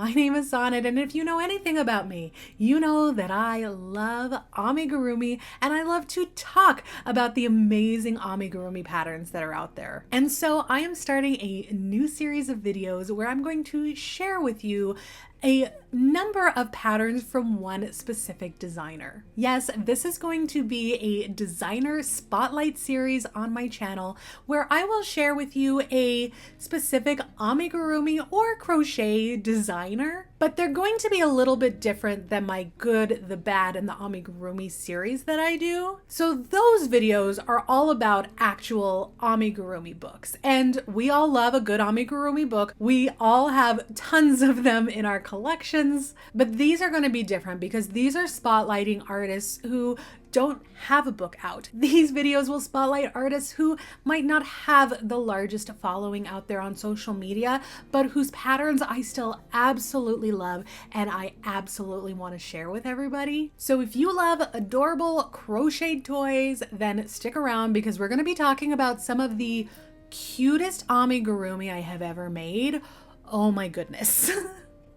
My name is Sonnet, and if you know anything about me, you know that I love amigurumi and I love to talk about the amazing amigurumi patterns that are out there. And so I am starting a new series of videos where I'm going to share with you a number of patterns from one specific designer. Yes, this is going to be a designer spotlight series on my channel where I will share with you a specific amigurumi or crochet designer, but they're going to be a little bit different than my good, the bad, and the amigurumi series that I do. So those videos are all about actual amigurumi books, and we all love a good amigurumi book. We all have tons of them in our collections, but these are going to be different because these are spotlighting artists who don't have a book out. These videos will spotlight artists who might not have the largest following out there on social media, but whose patterns I still absolutely love and I absolutely want to share with everybody. So if you love adorable crocheted toys, then stick around because we're going to be talking about some of the cutest amigurumi I have ever made. Oh my goodness.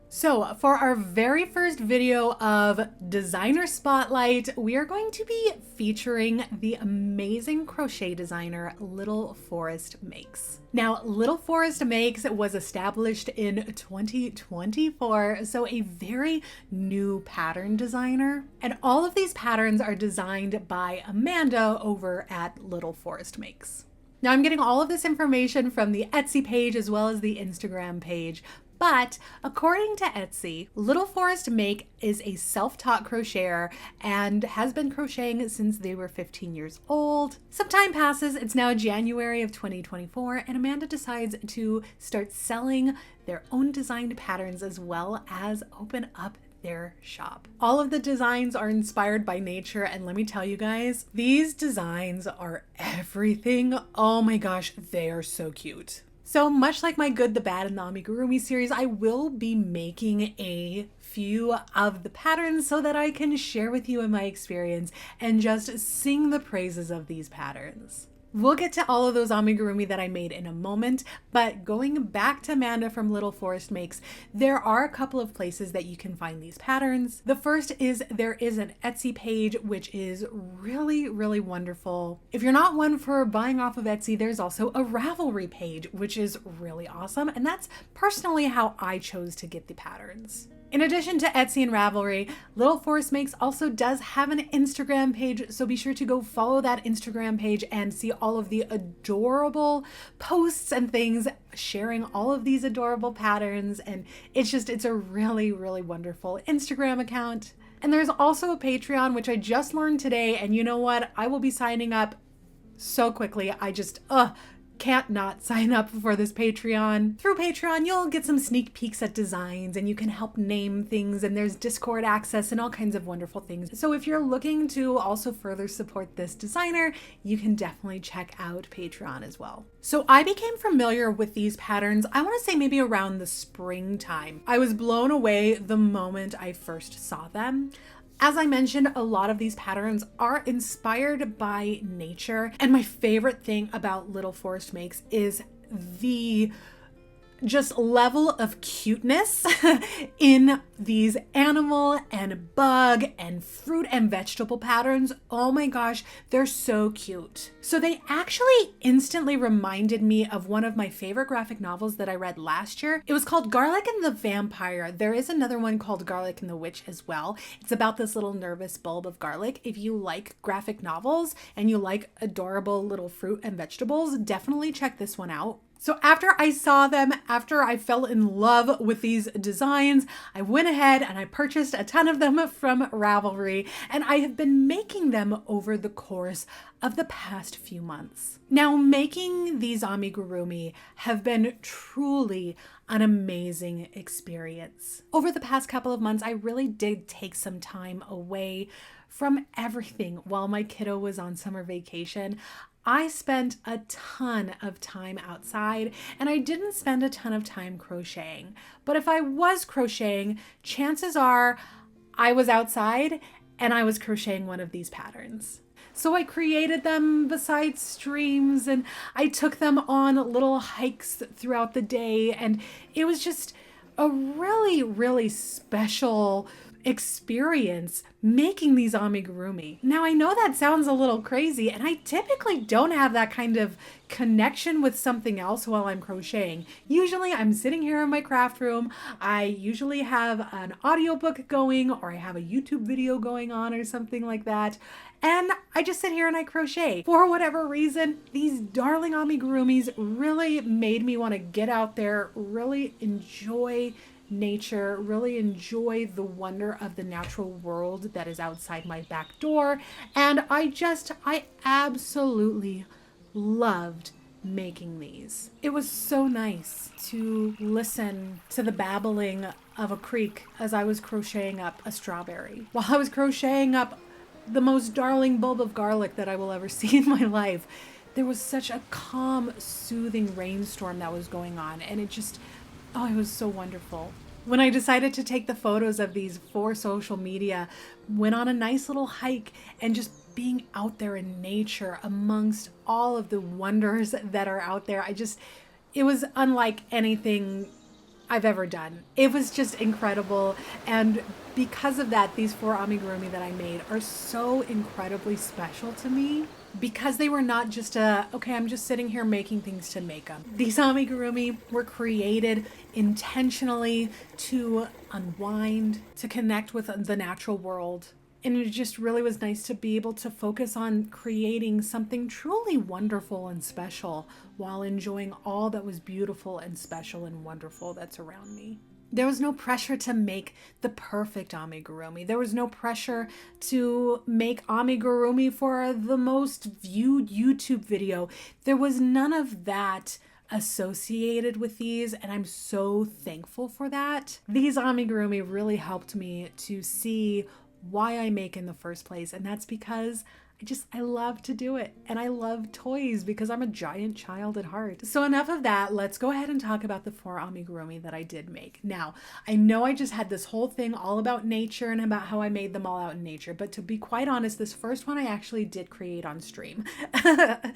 So for our very first video of Designer Spotlight, we are going to be featuring the amazing crochet designer Little Forest Makes. Now, Little Forest Makes was established in 2024, so a very new pattern designer. And all of these patterns are designed by Amanda over at Little Forest Makes. Now, I'm getting all of this information from the Etsy page as well as the Instagram page. But according to Etsy, Little Forest Make is a self-taught crocheter and has been crocheting since they were 15 years old. Some time passes, it's now January of 2024, and Amanda decides to start selling their own designed patterns as well as open up their shop. All of the designs are inspired by nature, and let me tell you guys, these designs are everything. Oh my gosh, they are so cute. So much like my good, the bad, and the amigurumi series, I will be making a few of the patterns so that I can share with you in my experience and just sing the praises of these patterns. We'll get to all of those amigurumi that I made in a moment, but going back to Amanda from Little Forest Makes, there are a couple of places that you can find these patterns. The first is there is an Etsy page, which is really, really wonderful. If you're not one for buying off of Etsy, there's also a Ravelry page, which is really awesome. And that's personally how I chose to get the patterns. In addition to Etsy and Ravelry, Little Forest Makes also does have an Instagram page, so be sure to go follow that Instagram page and see all of the adorable posts and things sharing all of these adorable patterns. And it's a really, really wonderful Instagram account. And there's also a Patreon, which I just learned today. And you know what? I will be signing up so quickly. I just, can't not sign up for this Patreon. Through Patreon, you'll get some sneak peeks at designs and you can help name things, and there's Discord access and all kinds of wonderful things. So if you're looking to also further support this designer, you can definitely check out Patreon as well. So I became familiar with these patterns, I want to say maybe around the springtime. I was blown away the moment I first saw them. As I mentioned, a lot of these patterns are inspired by nature. And my favorite thing about Little Forest Makes is the just level of cuteness in these animal and bug and fruit and vegetable patterns. Oh my gosh, they're so cute. So they actually instantly reminded me of one of my favorite graphic novels that I read last year. It was called Garlic and the Vampire. There is another one called Garlic and the Witch as well. It's about this little nervous bulb of garlic. If you like graphic novels and you like adorable little fruit and vegetables, definitely check this one out. So after I saw them, after I fell in love with these designs, I went ahead and I purchased a ton of them from Ravelry, and I have been making them over the course of the past few months. Now, making these amigurumi have been truly an amazing experience. Over the past couple of months, I really did take some time away from everything while my kiddo was on summer vacation. I spent a ton of time outside, and I didn't spend a ton of time crocheting. But if I was crocheting, chances are I was outside and I was crocheting one of these patterns. So I created them beside streams, and I took them on little hikes throughout the day, and it was just a really, really special experience making these amigurumi. Now, I know that sounds a little crazy, and I typically don't have that kind of connection with something else while I'm crocheting. Usually I'm sitting here in my craft room. I usually have an audiobook going, or I have a YouTube video going on or something like that. And I just sit here and I crochet. For whatever reason, these darling amigurumis really made me want to get out there, really enjoy nature, really enjoy the wonder of the natural world that is outside my back door. And I absolutely loved making these. It was so nice to listen to the babbling of a creek as I was crocheting up a strawberry, while I was crocheting up the most darling bulb of garlic that I will ever see in my life. There was such a calm, soothing rainstorm that was going on, and it was so wonderful. When I decided to take the photos of these for social media, went on a nice little hike, and just being out there in nature amongst all of the wonders that are out there, it was unlike anything I've ever done. It was just incredible. And because of that, these 4 amigurumi that I made are so incredibly special to me, because they were not just I'm just sitting here making things to make them. These amigurumi were created intentionally to unwind, to connect with the natural world. And it just really was nice to be able to focus on creating something truly wonderful and special while enjoying all that was beautiful and special and wonderful that's around me. There was no pressure to make the perfect amigurumi. There was no pressure to make amigurumi for the most viewed YouTube video. There was none of that associated with these, and I'm so thankful for that. These amigurumi really helped me to see why I make in the first place, and that's because I love to do it, and I love toys because I'm a giant child at heart. So enough of that, let's go ahead and talk about the 4 amigurumi that I did make. Now, I know I just had this whole thing all about nature and about how I made them all out in nature, but to be quite honest, this first one I actually did create on stream.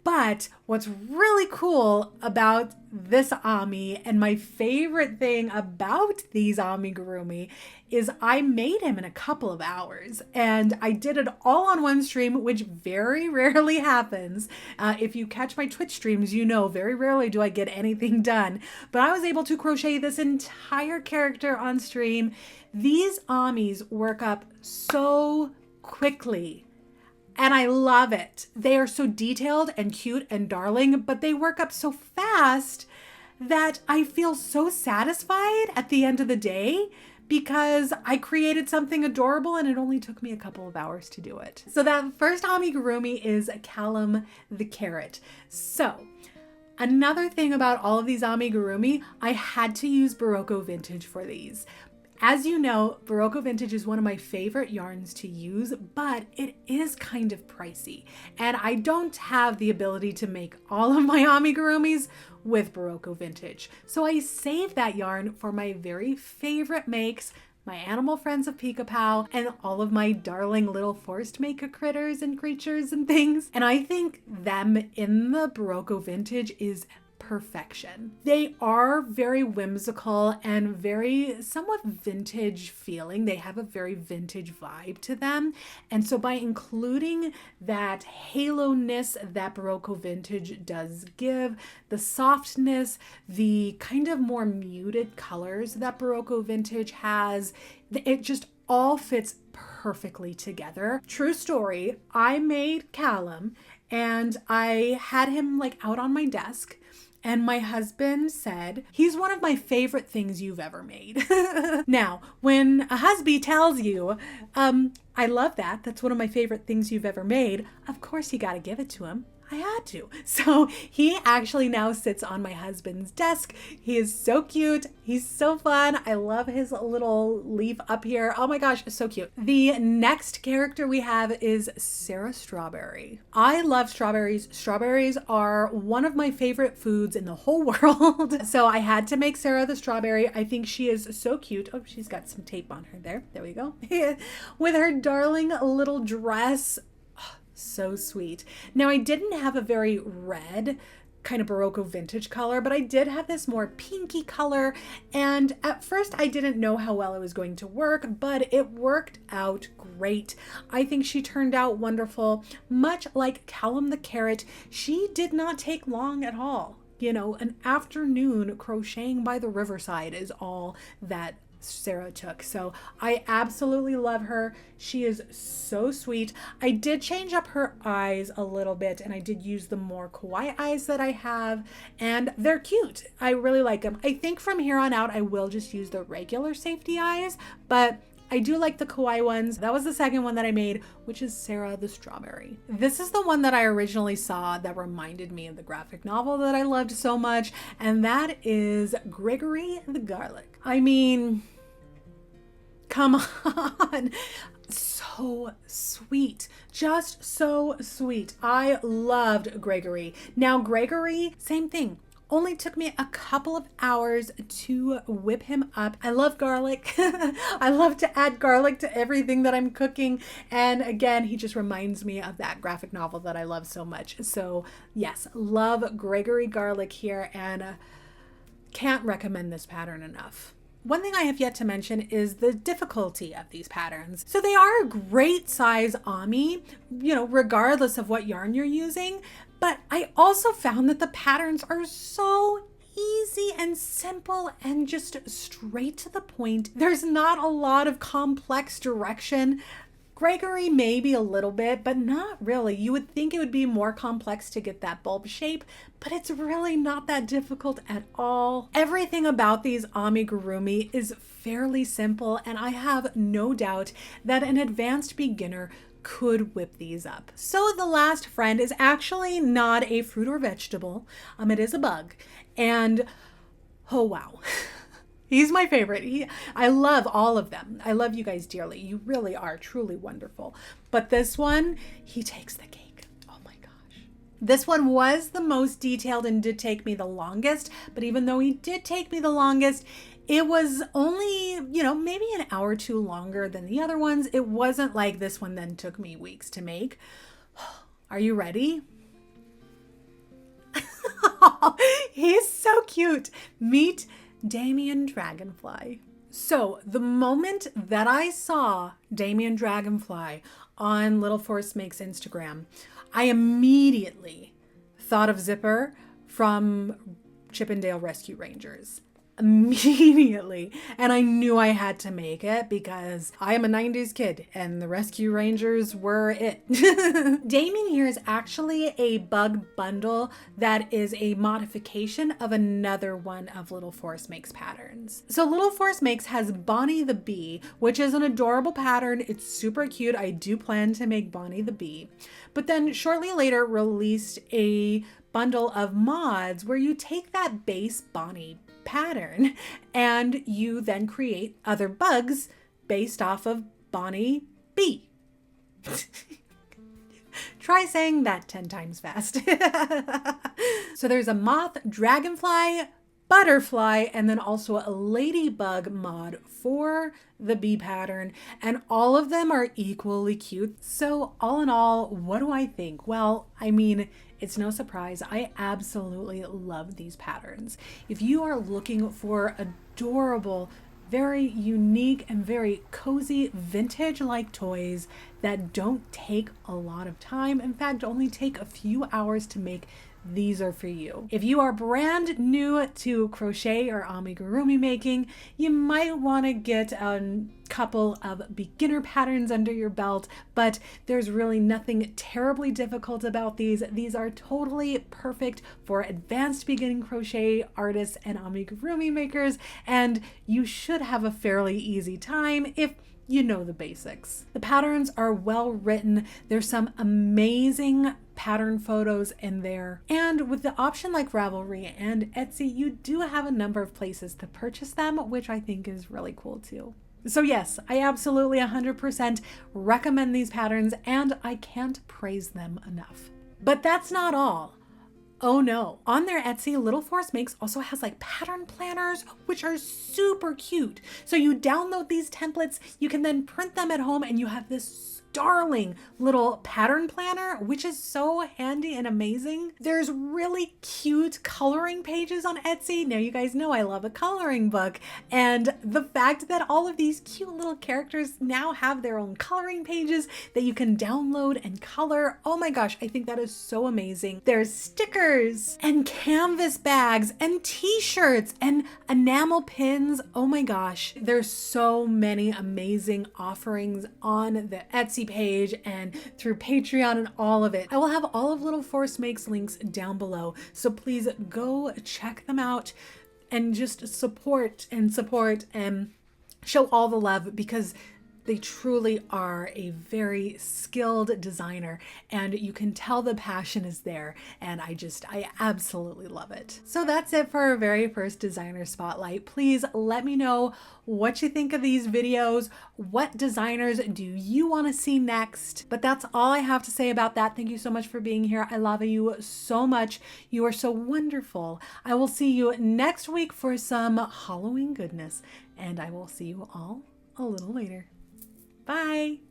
But what's really cool about this ami, and my favorite thing about these amigurumi, is I made him in a couple of hours, and I did it all on one stream, which very rarely happens. If you catch my Twitch streams, you know very rarely do I get anything done, but I was able to crochet this entire character on stream. These amis work up so quickly, and I love it. They are so detailed and cute and darling, but they work up so fast that I feel so satisfied at the end of the day, because I created something adorable and it only took me a couple of hours to do it. So that first amigurumi is Callum the carrot. So another thing about all of these amigurumi, I had to use Barocco Vintage for these. As you know, Barocco Vintage is one of my favorite yarns to use, but it is kind of pricey. And I don't have the ability to make all of my amigurumis with Barocco Vintage. So I saved that yarn for my very favorite makes, my animal friends of Pika-Pow, and all of my darling little forced maker critters and creatures and things. And I think them in the Barocco Vintage is perfection. They are very whimsical and very somewhat vintage feeling. They have a very vintage vibe to them. And so by including that halo-ness that Barocco Vintage does give, the softness, the kind of more muted colors that Barocco Vintage has, it just all fits perfectly together. True story, I made Callum and I had him like out on my desk. And my husband said, he's one of my favorite things you've ever made. Now, when a husband tells you, I love that, that's one of my favorite things you've ever made, of course you got to give it to him. I had to. So he actually now sits on my husband's desk. He is so cute. He's so fun. I love his little leaf up here. Oh my gosh, so cute. The next character we have is Sarah Strawberry. I love strawberries. Strawberries are one of my favorite foods in the whole world. So I had to make Sarah the strawberry. I think she is so cute. Oh, she's got some tape on her there. There we go. With her darling little dress. So sweet. Now I didn't have a very red kind of Barocco vintage color, but I did have this more pinky color. And at first I didn't know how well it was going to work, but it worked out great. I think she turned out wonderful. Much like Callum the Carrot, she did not take long at all. You know, an afternoon crocheting by the riverside is all that Sarah took. So I absolutely love her. She is so sweet. I did change up her eyes a little bit, and I did use the more kawaii eyes that I have, and they're cute. I really like them. I think from here on out I will just use the regular safety eyes, but I do like the kawaii ones. That was the second one that I made, which is Sarah the Strawberry. This is the one that I originally saw that reminded me of the graphic novel that I loved so much, and that is Gregory the Garlic. I mean, come on. So sweet. Just so sweet. I loved Gregory. Now, Gregory, same thing. Only took me a couple of hours to whip him up. I love garlic. I love to add garlic to everything that I'm cooking. And again, he just reminds me of that graphic novel that I love so much. So yes, love Gregory Garlic here, and can't recommend this pattern enough. One thing I have yet to mention is the difficulty of these patterns. So they are a great size Ami, you know, regardless of what yarn you're using. But I also found that the patterns are so easy and simple and just straight to the point. There's not a lot of complex direction. Gregory maybe a little bit, but not really. You would think it would be more complex to get that bulb shape, but it's really not that difficult at all. Everything about these Amigurumi is fairly simple, and I have no doubt that an advanced beginner could whip these up. So the last friend is actually not a fruit or vegetable. It is a bug. And oh wow. He's my favorite. I love all of them. I love you guys dearly. You really are truly wonderful. But this one, he takes the cake. Oh my gosh. This one was the most detailed and did take me the longest. But even though he did take me the longest, it was only, you know, maybe an hour or two longer than the other ones. It wasn't like this one then took me weeks to make. Are you ready? He's so cute. Meet Damien Dragonfly. So the moment that I saw Damien Dragonfly on Little Force Makes Instagram, I immediately thought of Zipper from Chippendale Rescue Rangers. Immediately. And I knew I had to make it because I am a 90s kid and the Rescue Rangers were it. Damien here is actually a bug bundle that is a modification of another one of Little Force Makes patterns. So Little Force Makes has Bonnie the Bee, which is an adorable pattern. It's super cute. I do plan to make Bonnie the Bee. But then shortly later released a bundle of mods where you take that base Bonnie pattern and you then create other bugs based off of Bonnie Bee. Try saying that 10 times fast. So there's a moth, dragonfly, butterfly, and then also a ladybug mod for the bee pattern, and all of them are equally cute. So all in all, what do I think? Well, I mean, it's no surprise. I absolutely love these patterns. If you are looking for adorable, very unique and very cozy vintage-like toys that don't take a lot of time, in fact, only take a few hours to make, these are for you. If you are brand new to crochet or amigurumi making, you might want to get a couple of beginner patterns under your belt, but there's really nothing terribly difficult about these. These are totally perfect for advanced beginning crochet artists and amigurumi makers, and you should have a fairly easy time if you know the basics. The patterns are well written. There's some amazing pattern photos in there. And with the option like Ravelry and Etsy, you do have a number of places to purchase them, which I think is really cool too. So yes, I absolutely 100% recommend these patterns, and I can't praise them enough. But that's not all. Oh no, on their Etsy, Little Force Makes also has like pattern planners, which are super cute. So you download these templates, you can then print them at home, and you have this darling little pattern planner, which is so handy and amazing. There's really cute coloring pages on Etsy. Now you guys know I love a coloring book, and the fact that all of these cute little characters now have their own coloring pages that you can download and color. Oh my gosh, I think that is so amazing. There's stickers and canvas bags and t-shirts and enamel pins. Oh my gosh, there's so many amazing offerings on the Etsy page and through Patreon and all of it. I will have all of Little Force Makes links down below, so please go check them out and just support and show all the love, because they truly are a very skilled designer, and you can tell the passion is there, and I absolutely love it. So that's it for our very first designer spotlight. Please let me know what you think of these videos. What designers do you want to see next? But that's all I have to say about that. Thank you so much for being here. I love you so much. You are so wonderful. I will see you next week for some Halloween goodness, and I will see you all a little later. Bye.